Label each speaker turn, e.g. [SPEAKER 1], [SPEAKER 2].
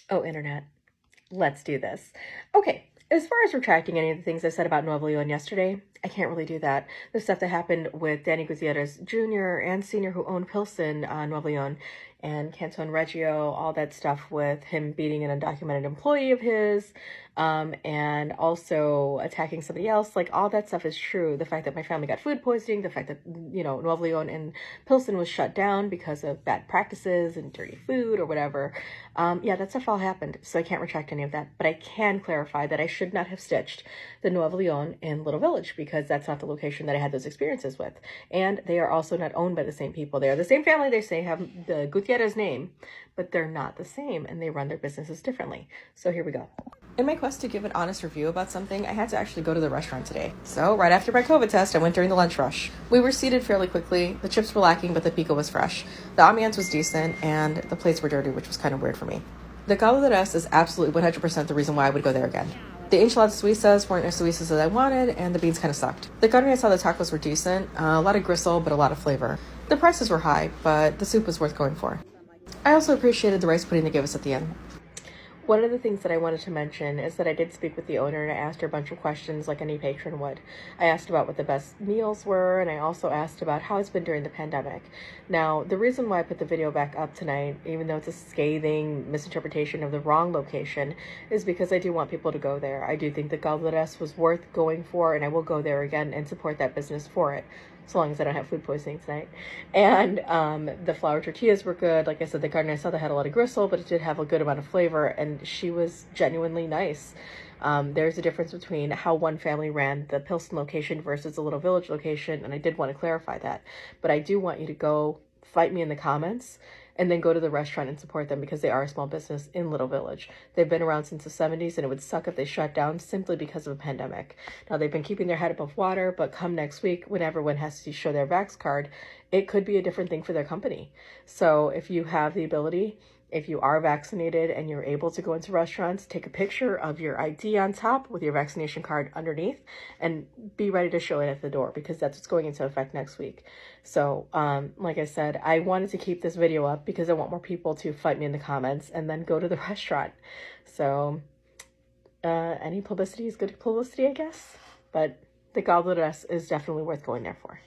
[SPEAKER 1] Oh, internet. Let's do this. Okay, as far as retracting any of the things I said about Nuevo León yesterday, I can't really do that. The stuff that happened with Danny Gutierrez Jr. and Sr., who owned Pilsen, Nuevo León, and Canton Reggio, all that stuff with him beating an undocumented employee of his, and also attacking somebody else, like all that stuff is true. The fact that my family got food poisoning, the fact that, Nuevo León and Pilsen was shut down because of bad practices and dirty food or whatever. Yeah, that stuff all happened, so I can't retract any of that. But I can clarify that I should not have stitched the Nuevo León in Little Village because that's not the location that I had those experiences with. And they are also not owned by the same people. They are the same family. They say have the Gutierrez name, but they're not the same, and they run their businesses differently. So here we go. In my quest to give an honest review about something, I had to actually go to the restaurant today. So right after my COVID test, I went during the lunch rush. We were seated fairly quickly. The chips were lacking, but the pico was fresh. The ambiance was decent, and the plates were dirty, which was kind of weird for me. The Caldo is absolutely 100% the reason why I would go there again. The enchiladas suizas weren't as suizas as I wanted, and the beans kind of sucked. The carne asada tacos were decent, a lot of gristle, but a lot of flavor. The prices were high, but the soup was worth going for. I also appreciated the rice pudding they gave us at the end. One of the things that I wanted to mention is that I did speak with the owner and I asked her a bunch of questions like any patron would. I asked about what the best meals were, and I also asked about how it's been during the pandemic. Now, the reason why I put the video back up tonight, even though it's a scathing misinterpretation of the wrong location, is because I do want people to go there. I do think the Galderes was worth going for, and I will go there again and support that business for it, so long as I don't have food poisoning tonight. And the flour tortillas were good. Like I said, the carne asada had a lot of gristle, but it did have a good amount of flavor, and she was genuinely nice. There's a difference between how one family ran the Pilsen location versus the Little Village location, and I did want to clarify that. But I do want you to go fight me in the comments and then go to the restaurant and support them because they are a small business in Little Village. They've been around since the 70s, and it would suck if they shut down simply because of a pandemic. Now, they've been keeping their head above water, but come next week, when everyone has to show their Vax card, it could be a different thing for their company. So if you have the ability, if you are vaccinated and you're able to go into restaurants, take a picture of your ID on top with your vaccination card underneath and be ready to show it at the door because that's what's going into effect next week. So, like I said, I wanted to keep this video up because I want more people to fight me in the comments and then go to the restaurant. So, any publicity is good publicity, I guess. But the Caldo is definitely worth going there for.